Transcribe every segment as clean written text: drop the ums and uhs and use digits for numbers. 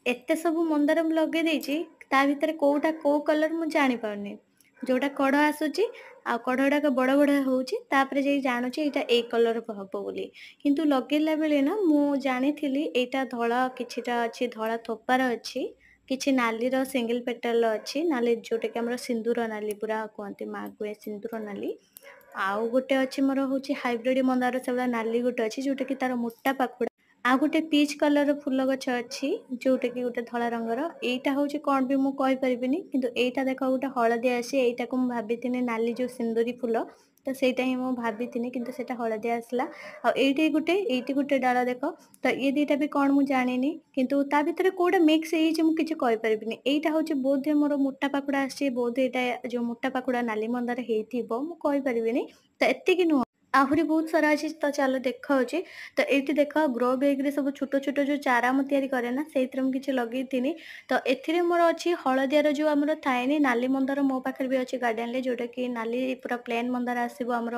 एते सब मंदार ମୁଁ ଲଗେଇ ଦେଇଛି ତା ଭିତରେ କୋଉଟା କୋଉ କଲର ମୁଁ ଜାଣି ପାରୁନି। ଯୋଉଟା କଢ ଆସୁଛି ଆଉ କଢ ଗୁଡାକ ବଡ ବଡ ହଉଛି ତାପରେ ଯାଇ ଜାଣୁଛି ଏଇଟା ଏଇ କଲର ହବ ବୋଲି। କିନ୍ତୁ ଲଗେଇଲା ବେଳେ ନା ମୁଁ ଜାଣିଥିଲି ଏଇଟା ଧଳା କିଛିଟା ଅଛି ଧଳା ଥୋପାର ଅଛି କିଛି ନାଲିର ସିଙ୍ଗଲ ପେଟାଲ ଅଛି ନାଲି ଯୋଉଟା କି ଆମର ସିନ୍ଦୁର ନାଲି ପୁରା କୁହନ୍ତି ମା କୁହେ ସିନ୍ଦୁର ନାଲି। ଆଉ ଗୋଟେ ଅଛି ମୋର ହଉଛି ହାଇବ୍ରିଡ ମନ୍ଦାର ସେଗୁଡା ନାଲି ଗୋଟେ ଅଛି ଯୋଉଟା କି ତାର ମୋଟା ପାଖୁଡା ଆଉ ଗୋଟେ ପିଚ୍ କଲର ଫୁଲ ଗଛ ଅଛି ଯୋଉଟା କି ଗୋଟେ ଧଳା ରଙ୍ଗର ଏଇଟା ହଉଛି କଣ ବି ମୁଁ କହିପାରିବିନି କିନ୍ତୁ ଏଇଟା ଦେଖ ଗୋଟେ ହଳଦିଆ ଅଛି ଏଇଟାକୁ ମୁଁ ଭାବିଥିଲି ନାଲି ଯୋଉ ସିନ୍ଦୁରୀ ଫୁଲ ତ ସେଇଟା ହିଁ ମୁଁ ଭାବିଥିଲି କିନ୍ତୁ ସେଇଟା ହଳଦିଆ ଆସିଲା। ଆଉ ଏଇଠି ଗୋଟେ ଡାଳ ଦେଖ ତ ଇଏ ଦିଟା ବି କଣ ମୁଁ ଜାଣିନି କିନ୍ତୁ ତା ଭିତରେ କୋଉଟା ମିକ୍ସ ହେଇଛି ମୁଁ କିଛି କହିପାରିବିନି। ଏଇଟା ହଉଛି ବୋଧେ ମୋର ମୋଟା ପାଖୁଡା ଆସିଛି ବୋଧେ ଏଇଟା ଯୋଉ ମୋଟା ପାଖୁଡା ନାଲି ମନ୍ଦାର ହେଇଥିବ ମୁଁ କହିପାରିବିନି। ତ ଏତିକି ନୁହଁ ଆହୁରି ବହୁତ ସାରା ଅଛି ତ ଚାଲ ଦେଖାଉଛି। ତ ଏଇଠି ଦେଖ ଗ୍ରୋ ବେଗ ରେ ସବୁ ଛୋଟ ଛୋଟ ଯୋଉ ଚାରା ମୁଁ ତିଆରି କରେ ନା ସେଇଥିରେ ମୁଁ କିଛି ଲଗେଇଥିଲି। ତ ଏଥିରେ ମୋର ଅଛି ହଳଦିଆର ଯୋଉ ଆମର ଥାଏନି ନାଲି ମନ୍ଦାର ମୋ ପାଖରେ ବି ଅଛି ଗାର୍ଡେନ ରେ ଯୋଉଟା କି ନାଲି ପୁରା ପ୍ଲେନ ମନ୍ଦାର ଆସିବ ଆମର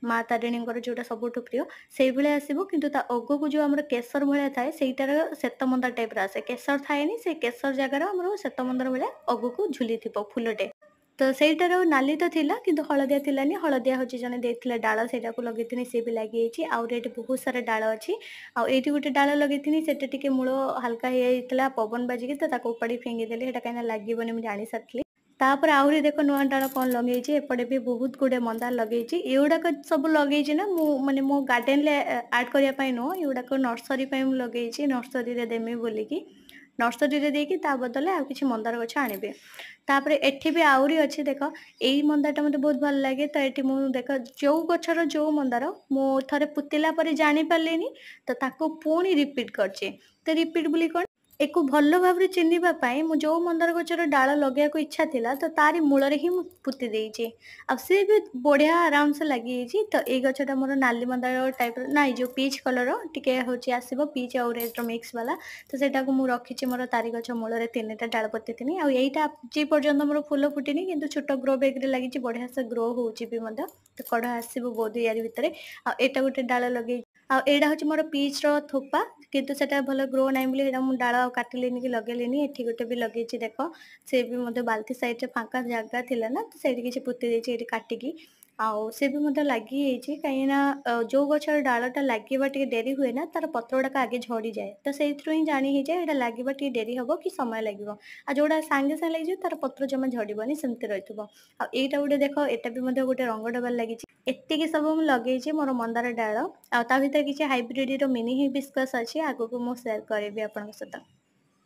ମା ତାରିଣୀଙ୍କର ଯୋଉଟା ସବୁଠୁ ପ୍ରିୟ ସେଇଭଳିଆ ଆସିବ କିନ୍ତୁ ତା ଅଗକୁ ଯୋଉ ଆମର କେଶର ଭଳିଆ ଥାଏ ସେଇଟାର ଶ୍ଵେତ ମନ୍ଦାର ଟାଇପ ର ଆସେ କେଶର ଥାଏନି ସେଇ କେଶର ଜାଗାର ଆମର ଶ୍ଵେତ ମନ୍ଦାର ଭଳିଆ ଅଗକୁ ଝୁଲିଥିବ ଫୁଲଟେ। ତ ସେଇଟାର ନାଲି ତ ଥିଲା କିନ୍ତୁ ହଳଦିଆ ଥିଲାନି ହଳଦିଆ ହଉଛି ଜଣେ ଦେଇଥିଲେ ଡାଳ ସେଇଟାକୁ ଲଗେଇଥିଲି ସିଏ ବି ଲାଗିଯାଇଛି ଆହୁରି ଏଠି ବହୁତ ସାରା ଡାଳ ଅଛି। ଆଉ ଏଇଠି ଗୋଟେ ଡାଳ ଲଗେଇଥିଲି ସେଟା ଟିକେ ମୂଳ ହାଲକା ହେଇଯାଇଥିଲା ପବନ ବାଜିକି ତ ତାକୁ ଉପାଡ଼ି ଫିଙ୍ଗିଦେଲି ସେଟା କାହିଁକିନା ଲାଗିବନି ମୁଁ ଜାଣି ସାରିଥିଲି। ତାପରେ ଆହୁରି ଦେଖ ନୂଆ ଡାଳ କଣ ଲଗେଇଛି ଏପଟେ ବି ବହୁତ ଗୁଡେ ମନ୍ଦାର ଲଗେଇଛି ଏଗୁଡାକ ସବୁ ଲଗେଇଛି ନା ମୁଁ ମାନେ ମୋ ଗାର୍ଡେନ ରେ ଆଡ କରିବା ପାଇଁ ନୁହଁ ଏଗୁଡାକ ନର୍ସରୀ ପାଇଁ ମୁଁ ଲଗେଇଛି ନର୍ସରୀରେ ଦେମି ବୋଲିକି ନର୍ସରୀରେ ଦେଇକି ତା ବଦଳରେ ଆଉ କିଛି ମନ୍ଦାର ଗଛ ଆଣିବି। ତାପରେ ଏଠି ବି ଆହୁରି ଅଛି ଦେଖ ଏଇ ମନ୍ଦାର ଟା ମତେ ବହୁତ ଭଲ ଲାଗେ ତ ଏଠି ମୁଁ ଦେଖ ଯୋଉ ଗଛର ଯୋଉ ମନ୍ଦାର ମୁଁ ଥରେ ପୋତିଲା ପରେ ଜାଣି ପାରିଲିନି ତ ତାକୁ ପୁଣି ରିପିଟ କରିଛି ତ ରିପିଟ ବୋଲି କଣ ଏକୁ ଭଲ ଭାବରେ ଚିହ୍ନିବା ପାଇଁ ମୁଁ ଯୋଉ ମନ୍ଦାର ଗଛର ଡାଳ ଲଗେଇବାକୁ ଇଚ୍ଛା ଥିଲା ତ ତାରି ମୂଳରେ ହିଁ ମୁଁ ପୋତି ଦେଇଛି। ଆଉ ସିଏ ବି ବଢିଆ ଆରାମ ସେ ଲାଗିଯାଇଛି ତ ଏଇ ଗଛଟା ମୋର ନାଲି ମନ୍ଦାର ଟାଇପ ନାଇଁ ଯୋଉ ପିଚ୍ କଲର ଟିକେ ହଉଛି ଆସିବ ପିଚ୍ ଆଉ ରେଡ୍ ର ମିକ୍ସ ବାଲା ତ ସେଇଟାକୁ ମୁଁ ରଖିଛି ମୋର ତାରି ଗଛ ମୂଳରେ ତିନିଟା ଡାଳ ପୋତିଥିଲି ଆଉ ଏଇଟା ଆଜି ପର୍ଯ୍ୟନ୍ତ ମୋର ଫୁଲ ଫୁଟିନି କିନ୍ତୁ ଛୋଟ ଗ୍ରୋ ବେଗ ରେ ଲାଗିଛି ବଢିଆ ସେ ଗ୍ରୋ ହଉଛି ବି ମଧ୍ୟ ତ କଢ ଆସିବ ବୋଧେ ୟାରି ଭିତରେ ଆଉ ଏଇଟା ଗୋଟେ ଡାଳ ଲଗେଇଛି ଆଉ ଏଇଟା ହଉଛି ମୋର ପିଚ୍ ର ଥୋପା କିନ୍ତୁ ସେଟା ଭଲ ଗ୍ରୋ ନାହିଁ ବୋଲି ସେଇଟା ମୁଁ ଡାଳ ଆଉ କାଟିଲିନି କି ଲଗେଇଲିନି ଏଠି ଗୋଟେ ବି ଲଗେଇଛି ଦେଖ ସେ ବି ମଧ୍ୟ ବାଲ୍ଟି ସାଇଡ ରେ ଫାଙ୍କା ଜାଗା ଥିଲା ନା ତ ସେଇଠି କିଛି ପୋତି ଦେଇଛି ଏଇଠି କାଟିକି ଆଉ ସେ ବି ମଧ୍ୟ ଲାଗିଯାଇଛି କାହିଁକି ନା ଯୋଉ ଗଛର ଡାଳଟା ଲାଗିବା ଟିକେ ଡେରି ହୁଏ ନା ତାର ପତ୍ର ଗୁଡାକ ଆଗେ ଝଡିଯାଏ ତ ସେଇଥିରୁ ହିଁ ଜାଣି ହେଇଯାଏ ଏଇଟା ଲାଗିବା ଟିକେ ଡେରି ହବ କି ସମୟ ଲାଗିବ। ଆଉ ଯୋଉଟା ସାଙ୍ଗେ ସାଙ୍ଗେ ଲାଗିଯିବ ତାର ପତ୍ର ଜମା ଝଡିବନି ସେମିତି ରହିଥିବ। ଆଉ ଏଇଟା ଗୋଟେ ଦେଖ ଏଇଟା ବି ମଧ୍ୟ ଗୋଟେ ରଙ୍ଗ ଡବାରେ ଲାଗିଛି ଏତିକି ସବୁ ମୁଁ ଲଗେଇଛି ମୋର ମନ୍ଦାର ଡାଳ ଆଉ ତା ଭିତରେ କିଛି ହାଇବ୍ରିଡ ର ମିନି ହିବିସ୍କସ ଅଛି ଆଗକୁ ମୁଁ ସେୟାର କରିବି ଆପଣଙ୍କ ସହିତ।